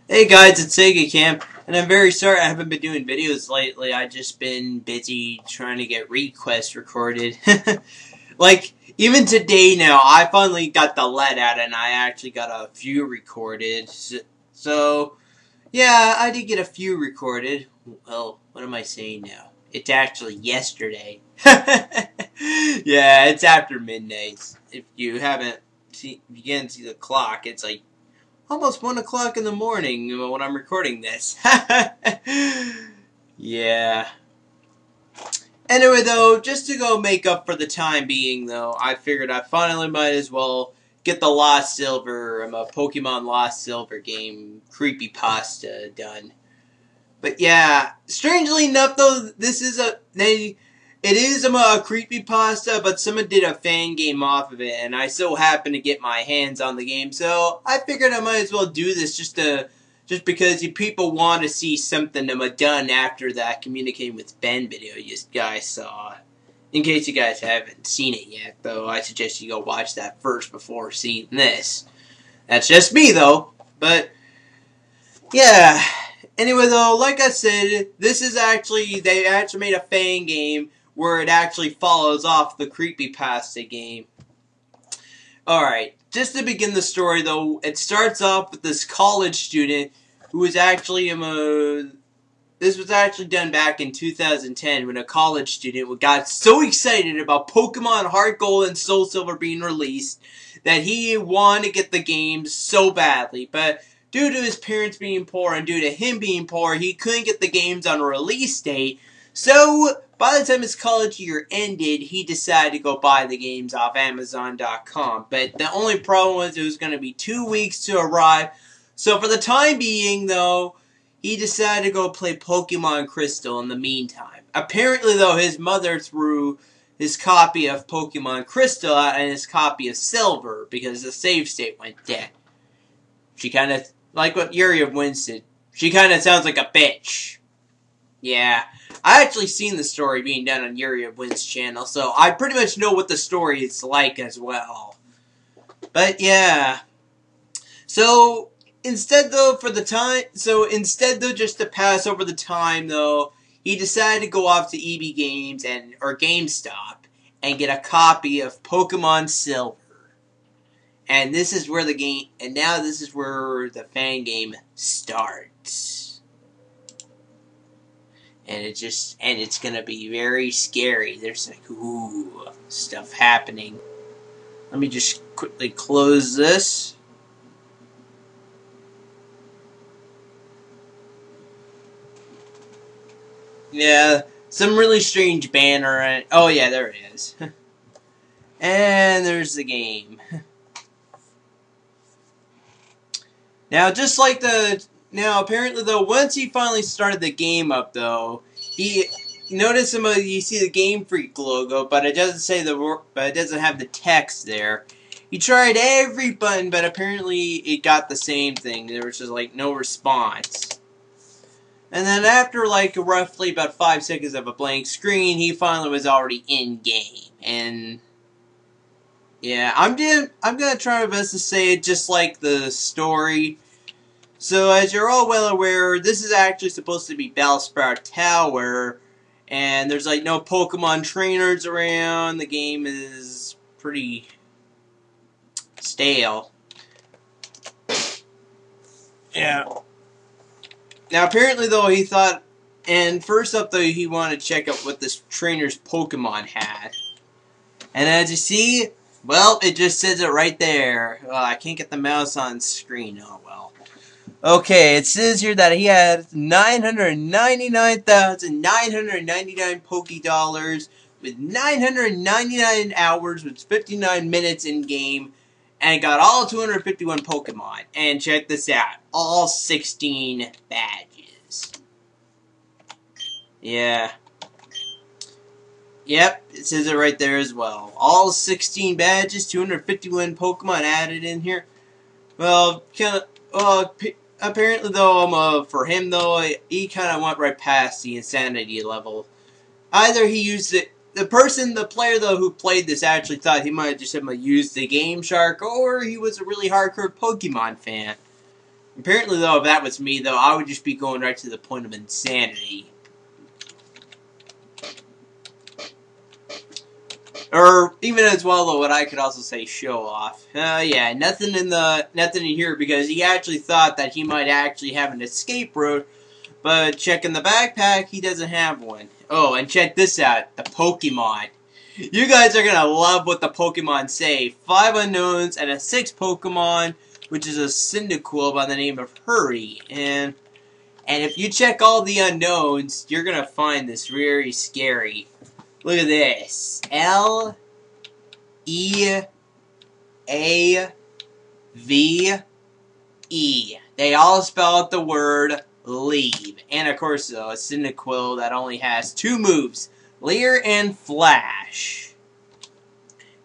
Hey guys, it's Sega Cam, and I'm very sorry I haven't been doing videos lately. I've just been busy trying to get requests recorded. Like, even today now, I finally got the let out and I actually got a few recorded. So, yeah, I did get a few recorded. Well, what am I saying now? It's actually yesterday. Yeah, it's after midnight. If you haven't seen, if you can't see the clock, it's like almost 1 o'clock in the morning when I'm recording this. Yeah. Anyway, though, just to go make up for the time being, though, I figured I finally might as well get the Lost Silver, a Pokemon Lost Silver game, Creepypasta, done. But yeah, strangely enough, though, it is a creepypasta, but someone did a fan game off of it, and I so happened to get my hands on the game, so I figured I might as well do this just because you people want to see something I'm done after that communicating with Ben video you guys saw. In case you guys haven't seen it yet, though, I suggest you go watch that first before seeing this. That's just me, though. But yeah. Anyway, though, like I said, they actually made a fan game where it actually follows off the Creepypasta game. Alright, just to begin the story, though, it starts off with this college student who was actually, this was actually done back in 2010 when a college student got so excited about Pokemon Heart Gold and Soul Silver being released that he wanted to get the game so badly, but due to his parents being poor and due to him being poor, he couldn't get the games on a release date. So, by the time his college year ended, he decided to go buy the games off Amazon.com. But the only problem was it was going to be 2 weeks to arrive. So, for the time being, though, he decided to go play Pokemon Crystal in the meantime. Apparently, though, his mother threw his copy of Pokemon Crystal out and his copy of Silver because the save state went dead. She kind of, like what Yuri of Winston, she kind of sounds like a bitch. Yeah, I actually seen the story being done on Yuri of Win's channel, so I pretty much know what the story is like as well. But yeah, so instead though, just to pass over the time though, he decided to go off to EB Games or GameStop and get a copy of Pokemon Silver. And this is where this is where the fan game starts. And it's gonna be very scary. There's like, ooh, stuff happening. Let me just quickly close this. Yeah, some really strange banner. Oh yeah, there it is. And there's the game. Now, apparently though, once he finally started the game up though, you see the Game Freak logo, but it doesn't say but it doesn't have the text there. He tried every button, but apparently it got the same thing. There was just like no response. And then after like roughly about 5 seconds of a blank screen, he finally was already in game. And yeah, I'm gonna try my best to say it just like the story. So, as you're all well aware, this is actually supposed to be Bellsprout Tower, and there's like no Pokemon trainers around. The game is pretty stale. Yeah. Now, apparently, though, he thought, and first up, though, he wanted to check out what this trainer's Pokemon had. And as you see, well, it just says it right there. I can't get the mouse on screen. Oh, well. Okay, it says here that he had 999,999 Pokédollars with 999 hours with 59 minutes in game and got all 251 Pokemon. And check this out, all 16 badges. Yeah. Yep, it says it right there as well. All 16 badges, 251 Pokemon added in here. Well, apparently, though, for him, though, he kind of went right past the insanity level. Either he used it, the player, though, who played this actually thought he might have just used the Game Shark, or he was a really hardcore Pokemon fan. Apparently, though, if that was me, though, I would just be going right to the point of insanity. Or even as well, though, what I could also say, show off. Yeah, nothing in here because he actually thought that he might actually have an escape route, but checking the backpack, he doesn't have one. Oh, and check this out, the Pokemon. You guys are gonna love what the Pokemon say. 5 unknowns and a 6th Pokemon, which is a Cyndaquil by the name of Hurry. And if you check all the unknowns, you're gonna find this very scary. Look at this. L-E-A-V-E. They all spell out the word leave. And of course, though, a Cyndaquil that only has 2 moves. Leer and Flash.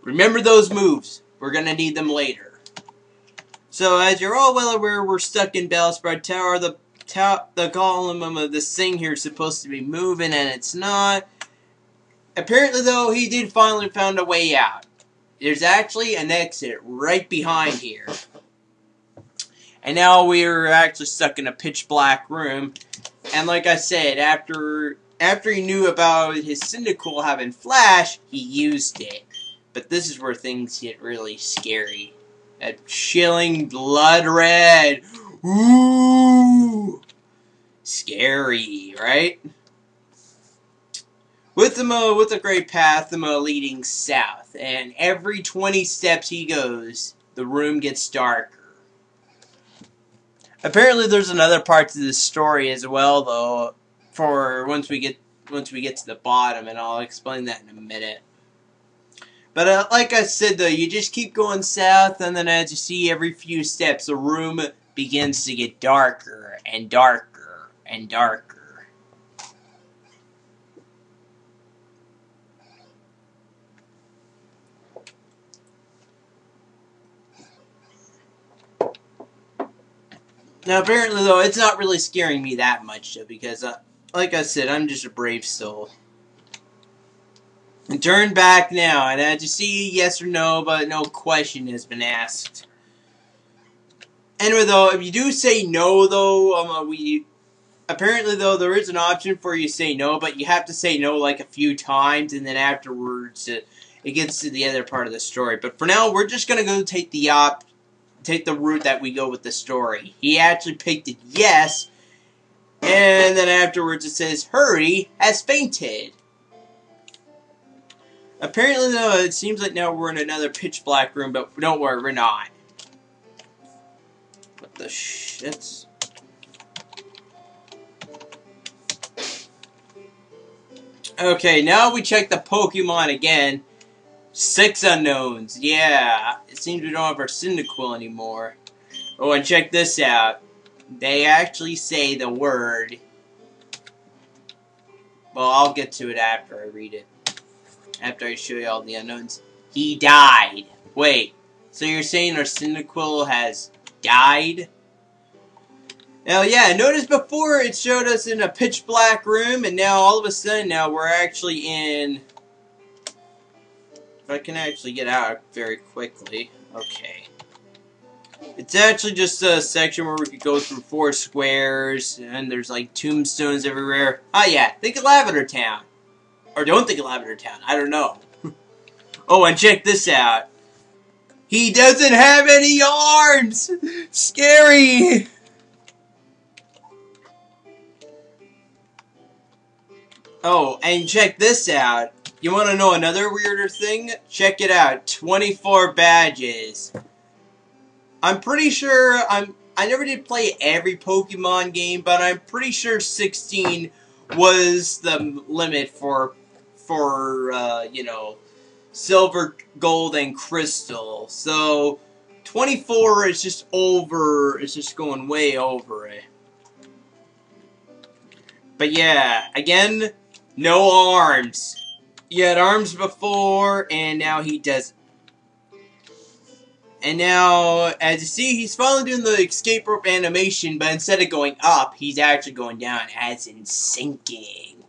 Remember those moves. We're going to need them later. So, as you're all well aware, we're stuck in Bellsprout Tower. The column of the Sing here is supposed to be moving, and it's not. Apparently, though, he did finally found a way out. There's actually an exit right behind here. And now we're actually stuck in a pitch black room. And like I said, after he knew about his Cyndaquil having Flash, he used it. But this is where things get really scary. That chilling blood red. Ooh! Scary, right? With a great path, leading south. And every 20 steps he goes, the room gets darker. Apparently, there's another part to this story as well, though. For once we get to the bottom, and I'll explain that in a minute. But like I said, though, you just keep going south, and then as you see, every few steps, the room begins to get darker and darker and darker. Now, apparently, though, it's not really scaring me that much, though, because, like I said, I'm just a brave soul. And turn back now, and as you see, yes or no, but no question has been asked. Anyway, though, if you do say no, though, apparently, though, there is an option for you to say no, but you have to say no, like, a few times, and then afterwards, it gets to the other part of the story. But for now, we're just gonna go take the route that we go with the story. He actually picked it yes, and then afterwards it says, Hurry has fainted. Apparently, though, it seems like now we're in another pitch black room, but don't worry, we're not. What the shit? Okay, now we check the Pokemon again. 6 unknowns. Yeah, it seems we don't have our Cyndaquil anymore. Oh, and check this out. They actually say the word. Well, I'll get to it after I read it. After I show you all the unknowns. He died. Wait, so you're saying our Cyndaquil has died? Now, yeah, notice before it showed us in a pitch black room, and now all of a sudden now we're actually in... If I can actually get out very quickly. Okay. It's actually just a section where we could go through 4 squares, and there's like tombstones everywhere. Oh yeah, think of Lavender Town. Or don't think of Lavender Town, I don't know. Oh, and check this out. He doesn't have any arms! Scary! Oh, and check this out. You want to know another weirder thing? Check it out. 24 badges. I'm pretty sure I never did play every Pokemon game, but I'm pretty sure 16 was the limit for you know, Silver, Gold, and Crystal. So 24 is just over. It's just going way over it. But yeah, again, no arms. He had arms before, and now he doesn't. And now, as you see, he's finally doing the escape rope animation, but instead of going up, he's actually going down, as in sinking.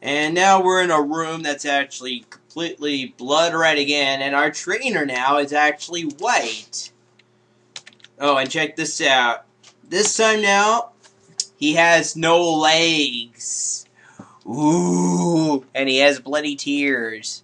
And now we're in a room that's actually completely blood red again, and our trainer now is actually white. Oh, and check this out. this time now, he has no legs. Ooh, and he has bloody tears.